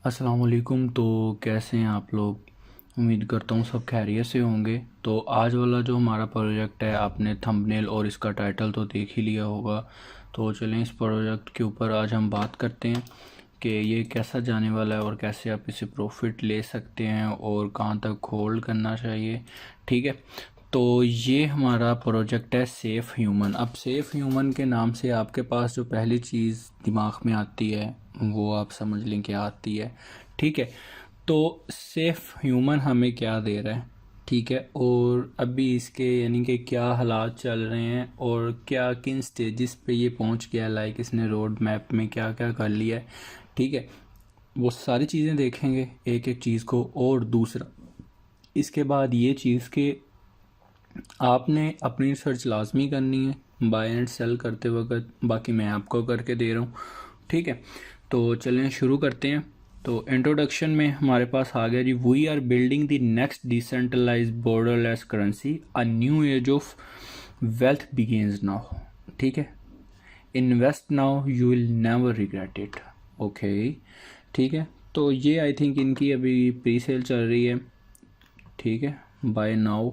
अस्सलाम वालेकुम। तो कैसे हैं आप लोग? उम्मीद करता हूँ सब खैरियत से होंगे। तो आज वाला जो हमारा प्रोजेक्ट है, आपने थंबनेल और इसका टाइटल तो देख ही लिया होगा। तो चलें इस प्रोजेक्ट के ऊपर आज हम बात करते हैं कि ये कैसा जाने वाला है और कैसे आप इसे प्रॉफिट ले सकते हैं और कहाँ तक होल्ड करना चाहिए। ठीक है, तो ये हमारा प्रोजेक्ट है सेफ़ ह्यूमन। अब सेफ़ ह्यूमन के नाम से आपके पास जो पहली चीज़ दिमाग में आती है वो आप समझ लें क्या आती है। ठीक है, तो सेफ़ ह्यूमन हमें क्या दे रहा है, ठीक है, और अभी इसके यानी कि क्या हालात चल रहे हैं और क्या किन स्टेजेस पे ये पहुंच गया, लाइक इसने रोड मैप में क्या क्या कर लिया है। ठीक है, वो सारी चीज़ें देखेंगे एक एक चीज़ को। और दूसरा इसके बाद ये चीज़ कि आपने अपनी रिसर्च लाजमी करनी है बाय एंड सेल करते वक्त, बाकी मैं आपको करके दे रहा हूँ। ठीक है, तो चलें शुरू करते हैं। तो इंट्रोडक्शन में हमारे पास आ गया जी, we are building the next decentralize borderless currency, a new age of wealth begins now. ठीक है, invest now you will never regret it. Okay, ठीक है, तो ये आई थिंक इनकी अभी प्री सेल चल रही है। ठीक है, बाय नाउ।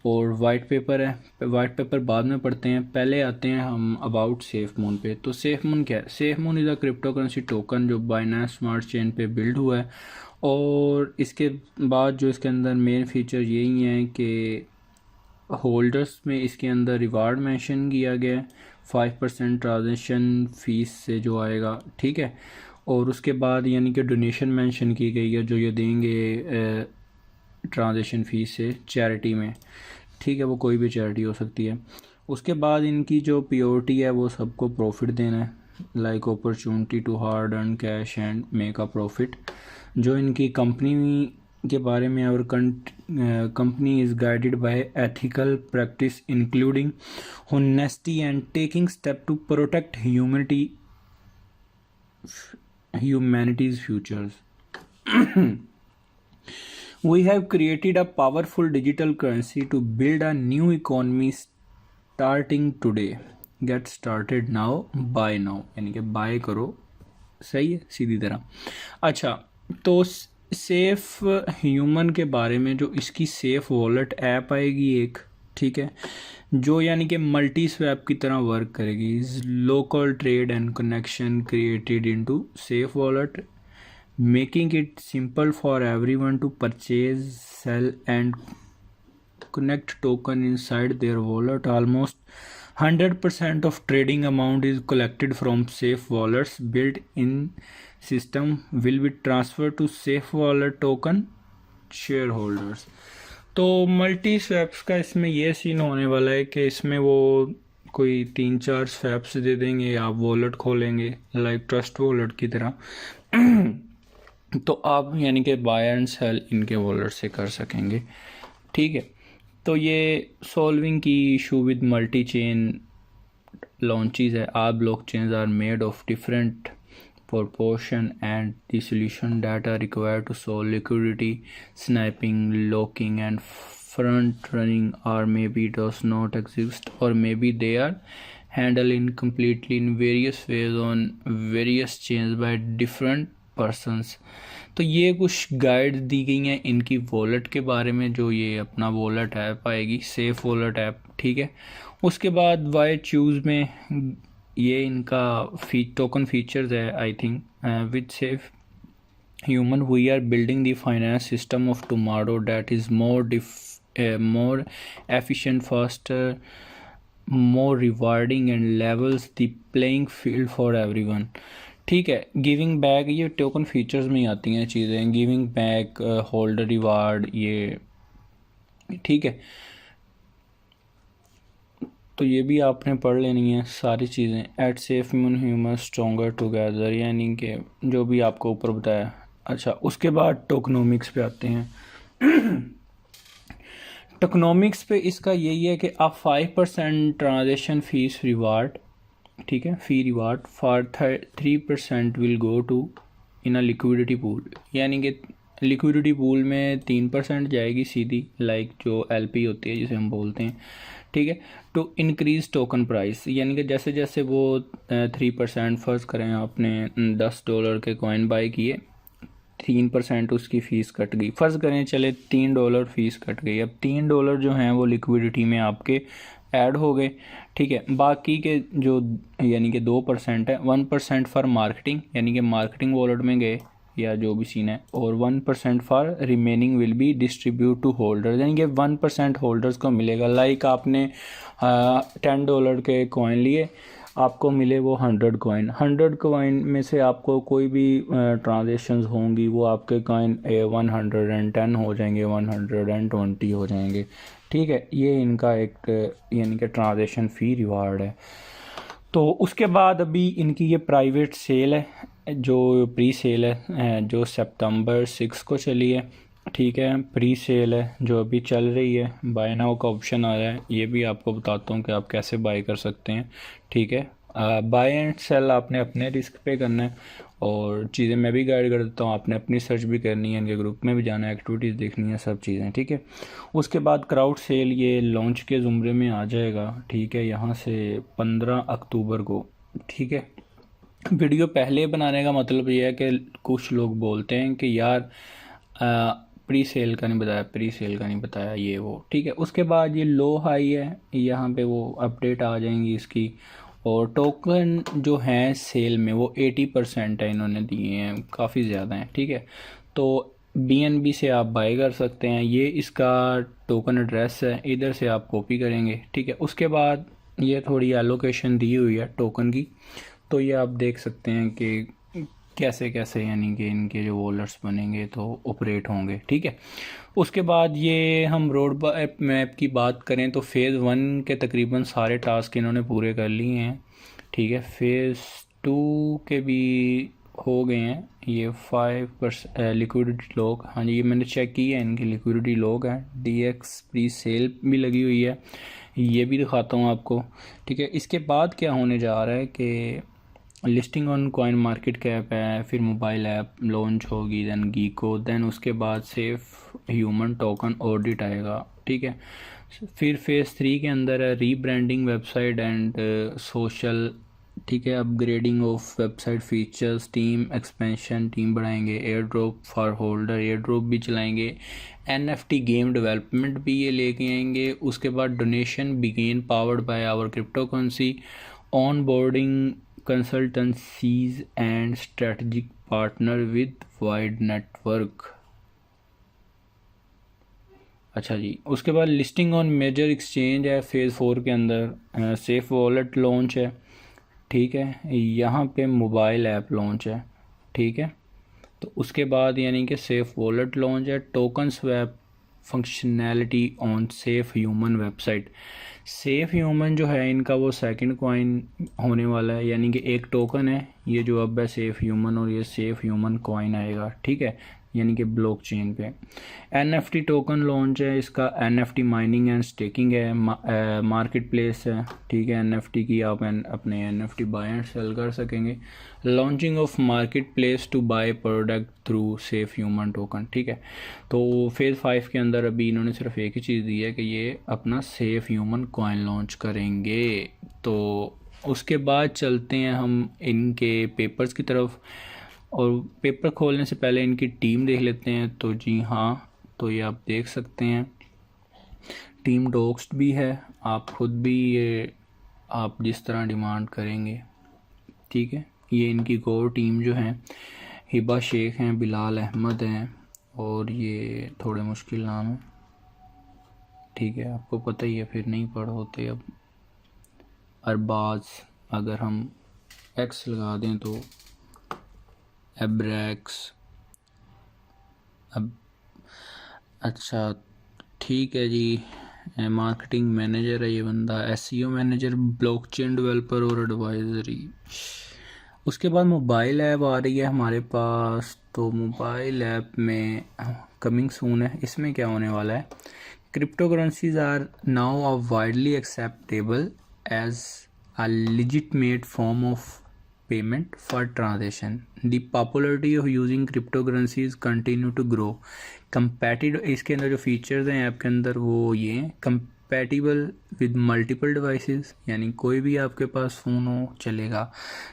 और वाइट पेपर है, वाइट पेपर बाद में पढ़ते हैं, पहले आते हैं हम अबाउट सेफ मून पे। तो सेफ मून क्या है? Safe moon is a crypto currency token जो बाइनेंस स्मार्ट चेन पे बिल्ड हुआ है। और इसके बाद जो इसके अंदर मेन फीचर यही है कि होल्डर्स में इसके अंदर रिवार्ड मेंशन किया गया है 5% ट्रांजेक्शन फ़ीस से जो आएगा। ठीक है, और उसके बाद यानी कि डोनेशन मेंशन की गई है जो ये देंगे ट्रांजेक्शन फ़ीस से चैरिटी में। ठीक है, वो कोई भी चैरिटी हो सकती है। उसके बाद इनकी जो प्योरिटी है वो सबको प्रॉफिट देना है, like opportunity to hard earn cash and make a profit. जो इनकी कंपनी के बारे में, और company is guided by ethical practice including honesty and taking step to protect humanity's futures. We have created a powerful digital currency to build a new economy starting today. Get started now, buy now, यानी कि bye करो। सही है, सीधी तरह। अच्छा, तो safe human के बारे में, जो इसकी सेफ वॉलेट ऐप आएगी एक, ठीक है, जो यानी कि मल्टी स्वैप की तरह वर्क करेगी। Local trade and connection created into safe wallet, making it simple for everyone to purchase, sell and connect token inside their wallet. Almost 100% of trading amount is collected from safe wallets. Built in system will be transferred to safe wallet token shareholders. तो multi swaps का इसमें ये scene होने वाला है कि इसमें वो कोई 3-4 स्वैप्स दे देंगे, आप वॉलेट खोलेंगे लाइक ट्रस्ट वॉलेट की तरह। तो आप यानी कि बाय एंड सेल इनके वॉलेट से कर सकेंगे। ठीक है, तो ये सॉल्विंग की issue with multi chain launches है। All blockchains are made of different proportion and the solution that are required to solve liquidity sniping, locking and front running or maybe does not exist, or maybe they are handled incompletely in various ways on various chains by different persons। तो ये कुछ guide दी गई हैं इनकी wallet के बारे में, जो ये अपना वॉलेट ऐप आएगी, सेफ वॉलेट ऐप। ठीक है, उसके बाद वाई चूज़ में ये इनका टोकन फीचर्स है I think. With Safe Human we are building the finance system of tomorrow that is more efficient, faster, more rewarding and levels the playing field for everyone। ठीक है, giving back, ये token features में ही आती हैं चीज़ें, giving back, holder reward, ये ठीक है। तो ये भी आपने पढ़ लेनी है सारी चीज़ें। At Safe Human stronger together, यानी कि जो भी आपको ऊपर बताया। अच्छा, उसके बाद टोकनोमिक्स पे आते हैं। टोकनोमिक्स पे इसका यही है कि आप 5% ट्रांजेक्शन फीस रिवार्ड, ठीक है, fee reward for 3% will go to in a liquidity pool, यानी कि लिक्विडिटी पूल में 3% जाएगी सीधी, लाइक जो एलपी होती है जिसे हम बोलते हैं। ठीक है, टू इंक्रीज टोकन प्राइस, यानी कि जैसे जैसे वो 3% फर्ज करें आपने $10 के कॉइन बाय किए, 3% उसकी फ़ीस कट गई। फ़र्ज़ करें चले $3 फ़ीस कट गई। अब $3 जो हैं वो लिक्विडिटी में आपके ऐड हो गए, ठीक है। बाकी के जो यानी कि 2% है, 1% फॉर मार्केटिंग यानी कि मार्केटिंग वॉलेट में गए या जो भी सीन है, और 1% for remaining will be distribute to holders यानी कि 1% होल्डर्स को मिलेगा। लाइक आपने $10 के कॉइन लिए, आपको मिले वो 100 कॉइन में से आपको कोई भी ट्रांजेक्शन्स होंगी वो आपके कॉइन 110 हो जाएंगे, 120 हो जाएंगे, ठीक है। ये इनका एक यानी कि ट्रांजेक्शन फ़ी रिवार्ड है। तो उसके बाद अभी इनकी ये प्राइवेट सेल है, जो प्री सेल है जो सितंबर 6 को चली है, ठीक है। प्री सेल है जो अभी चल रही है, बाय नाउ का ऑप्शन आ रहा है, ये भी आपको बताता हूँ कि आप कैसे बाय कर सकते हैं, ठीक है। बाय एंड सेल आपने अपने रिस्क पे करना है, और चीज़ें मैं भी गाइड कर देता हूँ, आपने अपनी सर्च भी करनी है, इनके ग्रुप में भी जाना है, एक्टिविटीज़ देखनी है, सब चीज़ें, ठीक है। उसके बाद क्राउड सेल ये लॉन्च के ज़ुमरे में आ जाएगा, ठीक है, यहाँ से 15 अक्टूबर को, ठीक है। वीडियो पहले बनाने का मतलब ये है कि कुछ लोग बोलते हैं कि यार प्री सेल का नहीं बताया, प्री सेल का नहीं बताया, ये वो, ठीक है। उसके बाद ये लो हाई है, यहाँ पे वो अपडेट आ जाएंगी इसकी, और टोकन जो हैं सेल में वो 80% है, इन्होंने दिए हैं, काफ़ी ज़्यादा हैं, ठीक है। तो BNB से आप बाय कर सकते हैं, ये इसका टोकन एड्रेस है, इधर से आप कॉपी करेंगे, ठीक है। उसके बाद ये थोड़ी एलोकेशन दी हुई है टोकन की, तो ये आप देख सकते हैं कि कैसे कैसे यानी कि इनके जो वॉलेट्स बनेंगे तो ऑपरेट होंगे, ठीक है। उसके बाद ये हम रोड मैप की बात करें तो फ़ेज़ 1 के तकरीबन सारे टास्क इन्होंने पूरे कर लिए हैं, ठीक है। फ़ेज़ 2 के भी हो गए हैं, ये 5% लिक्विडिटी लॉक, हाँ जी, ये मैंने चेक की है, इनकी लिक्विडिटी लॉक है। DX प्री सेल भी लगी हुई है, ये भी दिखाता हूँ आपको, ठीक है। इसके बाद क्या होने जा रहा है कि listing on coin market cap है, फिर मोबाइल ऐप लॉन्च होगी, देन गीको, देन उसके बाद सेफ ह्यूमन टोकन ऑडिट आएगा, ठीक है। फिर फेज़ 3 के अंदर है रीब्रांडिंग वेबसाइट एंड सोशल, ठीक है, upgrading of website features, team expansion, team बढ़ाएंगे, airdrop for holder, airdrop भी चलाएंगे, NFT गेम डेवलपमेंट भी ये लेके आएंगे। उसके बाद donation begin powered by our crypto currency, onboarding consultancies and strategic partner with wide network. अच्छा जी, उसके बाद लिस्टिंग ऑन मेजर एक्सचेंज है फेज़ 4 के अंदर, सेफ वॉलेट लॉन्च है, ठीक है। यहाँ पे मोबाइल ऐप लॉन्च है, ठीक है। तो उसके बाद यानी कि सेफ वॉलेट लॉन्च है, token swap functionality on safe human website. Safe human जो है इनका वो सेकंड कॉइन होने वाला है, यानी कि एक टोकन है ये जो अब है सेफ ह्यूमन, और ये सेफ ह्यूमन कॉइन आएगा, ठीक है, यानी कि ब्लॉकचेन पे। NFT टोकन लॉन्च है, इसका NFT माइनिंग एंड स्टेकिंग है, मार्केट प्लेस है, ठीक है। NFT की आप अपने NFT बाय एंड सेल कर सकेंगे। Launching of market place to buy product through Safe Human token, ठीक है। तो फेज़ 5 के अंदर अभी इन्होंने सिर्फ एक ही चीज़ दी है कि ये अपना सेफ ह्यूमन कॉइन लॉन्च करेंगे। तो उसके बाद चलते हैं हम इनके पेपर्स की तरफ, और पेपर खोलने से पहले इनकी टीम देख लेते हैं। तो जी हाँ, तो ये आप देख सकते हैं, टीम डॉक्स्ड भी है, आप खुद भी ये आप जिस तरह डिमांड करेंगे, ठीक है। ये इनकी कोर टीम जो है, हिबा शेख हैं, बिलाल अहमद हैं, और ये थोड़े मुश्किल नाम है, ठीक है, आपको पता ही है, फिर नहीं पढ़ होते। अब अरबाज, अगर हम एक्स लगा दें तो एब्रैक्स, अब अच्छा ठीक है जी, मार्केटिंग मैनेजर है ये बंदा, SEO मैनेजर, ब्लॉकचेन डेवलपर और एडवाइजरी। उसके बाद मोबाइल ऐप आ रही है हमारे पास, तो मोबाइल ऐप में कमिंग सून है, इसमें क्या होने वाला है, crypto currencies are now a widely acceptable as a legitimate form of payment for transaction. The popularity of using cryptocurrencies continue to grow. Competitive, इसके अंदर जो फीचर्स हैं ऐप के अंदर वो ये कंपैटिबल विद मल्टीपल डिवाइसेस, यानी कोई भी आपके पास फ़ोन हो चलेगा।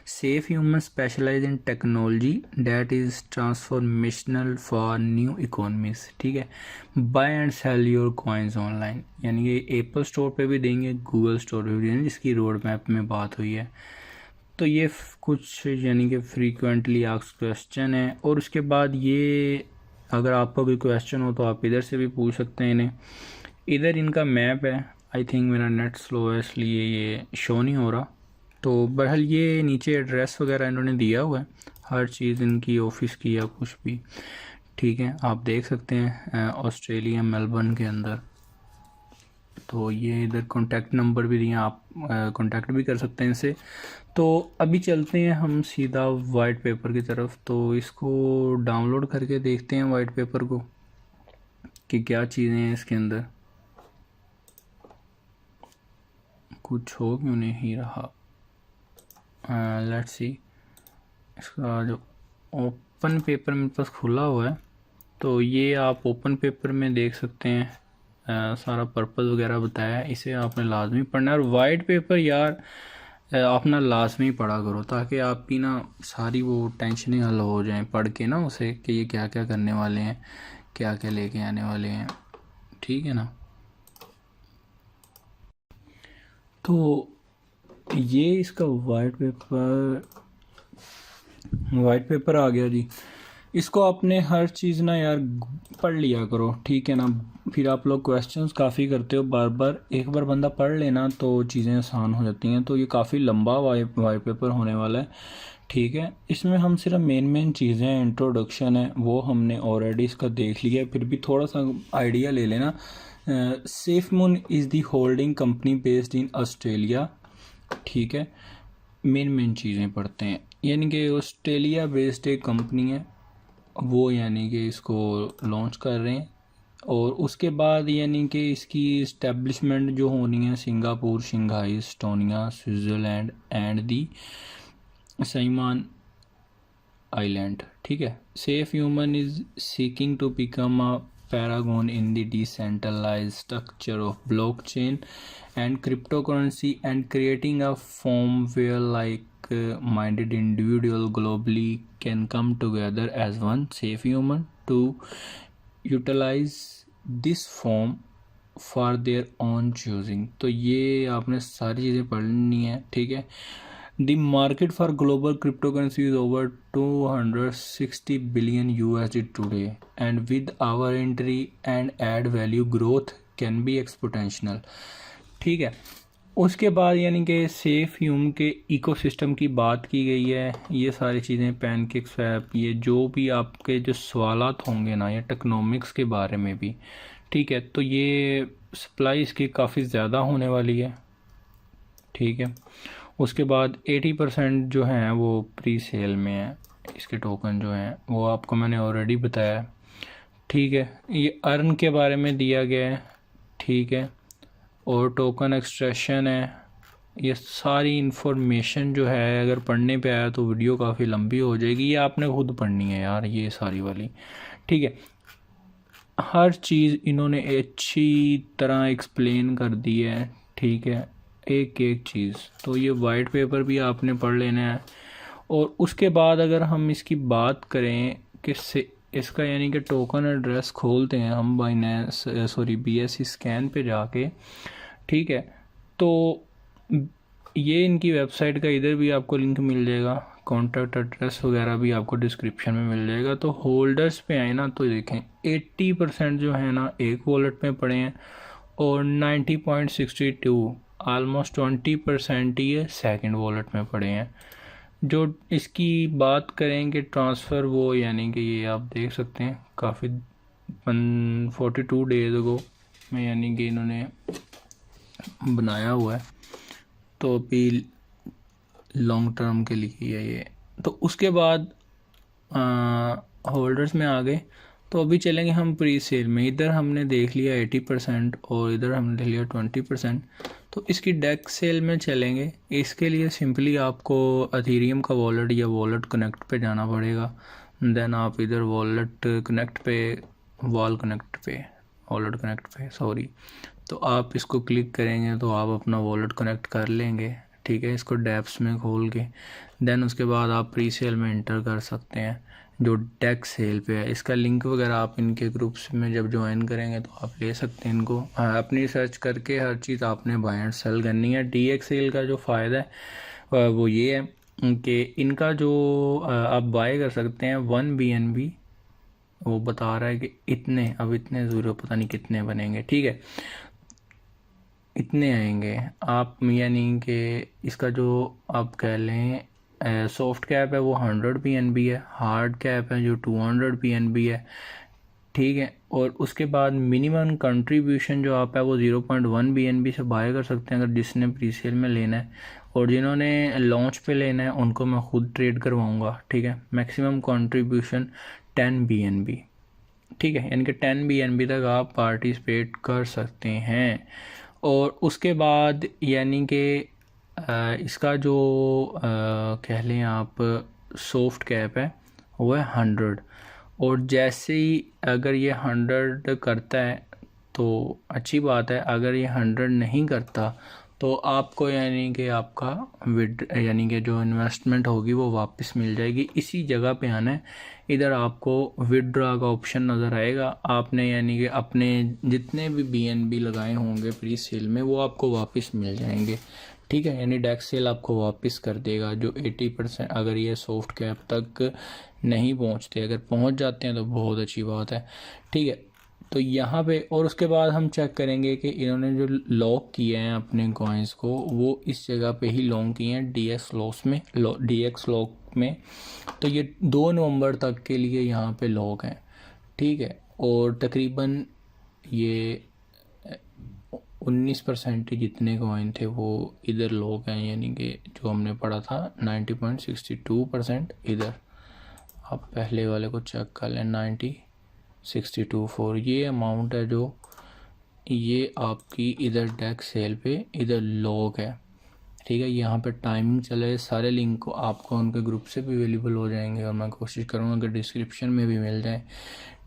Safe human specialize in technology that is transformational for new economies, ठीक है। Buy and sell your coins online, यानी कि एप्पल स्टोर पे भी देंगे, गूगल स्टोर पे भी देंगे, जिसकी रोड मैप में बात हुई है। तो ये कुछ यानी कि फ्रीक्वेंटली आस्क्ड क्वेश्चन है। और उसके बाद ये अगर आपका कोई क्वेश्चन हो तो आप इधर से भी पूछ सकते हैं इन्हें। इधर इनका मैप है, आई थिंक मेरा नेट स्लो है इसलिए ये शो नहीं हो रहा। तो बहरहाल ये नीचे एड्रेस वगैरह इन्होंने दिया हुआ है, हर चीज़ इनकी ऑफिस की या कुछ भी, ठीक है, आप देख सकते हैं ऑस्ट्रेलिया मेलबर्न के अंदर। तो ये इधर कॉन्टैक्ट नंबर भी दिया, आप कॉन्टैक्ट भी कर सकते हैं इनसे। तो अभी चलते हैं हम सीधा वाइट पेपर की तरफ। तो इसको डाउनलोड करके देखते हैं वाइट पेपर को कि क्या चीज़ें हैं इसके अंदर। कुछ हो क्यों नहीं रहा, लेट्स सी। इसका जो ओपन पेपर मेरे पास खुला हुआ है, तो ये आप ओपन पेपर में देख सकते हैं, सारा पर्पज़ वगैरह बताया है। इसे आपने लाजमी पढ़ना है। और वाइट पेपर यार आप ना लाजमी पढ़ा करो, ताकि आपकी ना सारी वो टेंशनें हल हो जाएं पढ़ के ना उसे, कि ये क्या क्या करने वाले हैं, क्या क्या लेके आने वाले हैं, ठीक है ना। तो ये इसका वाइट पेपर आ गया जी। इसको आपने हर चीज़ ना यार पढ़ लिया करो, ठीक है ना। फिर आप लोग क्वेश्चंस काफ़ी करते हो बार बार, एक बार बंदा पढ़ लेना तो चीज़ें आसान हो जाती हैं। तो ये काफ़ी लंबा वाइट पेपर होने वाला है, ठीक है। इसमें हम सिर्फ मेन चीज़ें, इंट्रोडक्शन है वो हमने ऑलरेडी इसका देख लिया है, फिर भी थोड़ा सा आइडिया ले लेना। SafeMoon is the holding company based in Australia, ठीक है। मेन चीज़ें पढ़ते हैं, यानी कि ऑस्ट्रेलिया बेस्ड एक कंपनी है वो, यानी कि इसको लॉन्च कर रहे हैं। और उसके बाद यानी कि इसकी इस्टेब्लिशमेंट जो होनी है Singapore, Shanghai, Estonia, Switzerland and the Cayman island, ठीक है। Safe human is seeking to become a paragon in the decentralized structure of blockchain and cryptocurrency, and creating a form where minded individual globally can come together as one safe human to utilize this form for their own choosing। तो ये आपने सारी चीज़ें पढ़नी है, ठीक है। The market for global cryptocurrency is over 260 billion USD today, and with our entry and add value growth can be exponential, ठीक है। उसके बाद यानी कि सेफ ह्यूम के इकोसिस्टम की बात की गई है। ये सारी चीज़ें पैनकेक स्वैप, ये जो भी आपके जो सवालात होंगे ना, या टेक्नोमिक्स के बारे में भी, ठीक है। तो ये सप्लाई इसकी काफ़ी ज़्यादा होने वाली है, ठीक है। उसके बाद 80% जो हैं वो प्री सेल में है, इसके टोकन जो हैं वो आपको मैंने ऑलरेडी बताया, ठीक है। ये अर्न के बारे में दिया गया है, ठीक है। और टोकन एक्सट्रैक्शन है। ये सारी इन्फॉर्मेशन जो है अगर पढ़ने पे आया तो वीडियो काफ़ी लंबी हो जाएगी, ये आपने खुद पढ़नी है यार, ये सारी वाली, ठीक है। हर चीज़ इन्होंने अच्छी तरह एक्सप्लेन कर दी है, ठीक है, एक एक चीज़। तो ये वाइट पेपर भी आपने पढ़ लेना है। और उसके बाद अगर हम इसकी बात करें कि इसका यानी कि टोकन एड्रेस खोलते हैं हम BSC स्कैन पे जाके, ठीक है। तो ये इनकी वेबसाइट का इधर भी आपको लिंक मिल जाएगा, कॉन्टैक्ट एड्रेस वगैरह भी आपको डिस्क्रिप्शन में मिल जाएगा। तो होल्डर्स पे आए ना तो देखें 80% जो है ना एक वॉलेट में पड़े हैं, और 90.62 ऑलमोस्ट 20% ही है सेकेंड वॉलेट में पड़े हैं। जो इसकी बात करेंगे ट्रांसफ़र वो, यानी कि ये आप देख सकते हैं काफ़ी 42 डेज़ अगो में यानी कि इन्होंने बनाया हुआ है। तो अभी लॉन्ग टर्म के लिए है ये। तो उसके बाद होल्डर्स में आ गए। तो अभी चलेंगे हम प्री सेल में। इधर हमने देख लिया 80% और इधर हमने देख लिया 20%। तो इसकी डेक सेल में चलेंगे। इसके लिए सिंपली आपको अथीरियम का वॉलेट या वॉलेट कनेक्ट पे जाना पड़ेगा। देन आप इधर वॉलेट कनेक्ट पे वॉलेट कनेक्ट पे तो आप इसको क्लिक करेंगे तो आप अपना वॉलेट कनेक्ट कर लेंगे, ठीक है। इसको डैप्स में खोल के देन उसके बाद आप प्री सेल में इंटर कर सकते हैं जो डेक्स सेल पे है। इसका लिंक वगैरह आप इनके ग्रुप्स में जब ज्वाइन करेंगे तो आप ले सकते हैं इनको। अपनी सर्च करके हर चीज़ आपने बाय एंड सेल करनी है। DX सेल का जो फ़ायदा है वो ये है कि इनका जो आप बाय कर सकते हैं 1 BNB, वो बता रहा है कि इतने, अब इतने ज़रूर पता नहीं कितने बनेंगे, ठीक है, इतने आएंगे आप, यानी कि इसका जो आप कह लें सॉफ्ट कैप है वो 100 BNB है, हार्ड कैप है जो 200 BNB है, ठीक है। और उसके बाद मिनिमम कंट्रीब्यूशन जो आप है वो 0.1 BNB से बाय कर सकते हैं अगर जिसने प्री सेल में लेना है, और जिन्होंने लॉन्च पे लेना है उनको मैं खुद ट्रेड करवाऊंगा, ठीक है। मैक्सिमम कंट्रीब्यूशन 10 BNB, ठीक है, यानी कि 10 BNB तक आप पार्टिसिपेट कर सकते हैं। और उसके बाद यानी कि इसका जो कह लें आप सॉफ्ट कैप है वो है 100, और जैसे ही अगर ये 100 करता है तो अच्छी बात है, अगर ये 100 नहीं करता तो आपको यानी कि आपका यानी कि जो इन्वेस्टमेंट होगी वो वापस मिल जाएगी। इसी जगह पे आना है, इधर आपको विदड्रॉ का ऑप्शन नज़र आएगा, आपने यानी कि अपने जितने भी BNB लगाए होंगे प्री सेल में वो आपको वापस मिल जाएंगे, ठीक है। यानी डेक्स सेल आपको वापस कर देगा जो 80%, अगर ये सॉफ्ट कैप तक नहीं पहुंचते, अगर पहुंच जाते हैं तो बहुत अच्छी बात है, ठीक है। तो यहाँ पे और उसके बाद हम चेक करेंगे कि इन्होंने जो लॉक किए हैं अपने कॉइन्स को वो इस जगह पे ही लॉक किए हैं DX लॉस में, DX लॉक में। तो ये 2 नवंबर तक के लिए यहाँ पे लॉक हैं, ठीक है। और तकरीबन ये 19% जितने कॉइन थे वो इधर लॉक हैं, यानी कि जो हमने पढ़ा था 90.62% इधर। आप पहले वाले को चेक कर लें, 90.62 ये अमाउंट है जो ये आपकी इधर डेक्स सेल पे इधर लॉक है, ठीक है। यहाँ पे टाइमिंग चले, सारे लिंक को आपको उनके ग्रुप से भी अवेलेबल हो जाएंगे और मैं कोशिश करूँगा कि डिस्क्रिप्शन में भी मिल जाए,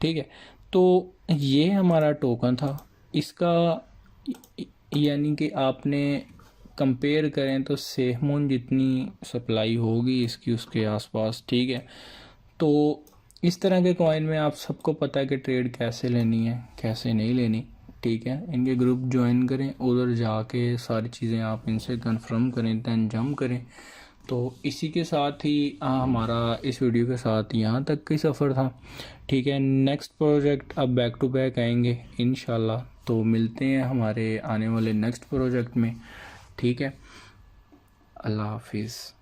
ठीक है। तो ये हमारा टोकन था। इसका यानी कि आपने कंपेयर करें तो सेहमून जितनी सप्लाई होगी इसकी उसके आसपास, ठीक है। तो इस तरह के कॉइन में आप सबको पता है कि ट्रेड कैसे लेनी है कैसे नहीं लेनी, ठीक है। इनके ग्रुप ज्वाइन करें, उधर जाके सारी चीज़ें आप इनसे कंफर्म करें, दैन जम करें। तो इसी के साथ ही हमारा इस वीडियो के साथ यहाँ तक का सफ़र था, ठीक है। नेक्स्ट प्रोजेक्ट अब बैक टू बैक आएंगे इंशाल्लाह, तो मिलते हैं हमारे आने वाले नेक्स्ट प्रोजेक्ट में, ठीक है। अल्लाह हाफिज़।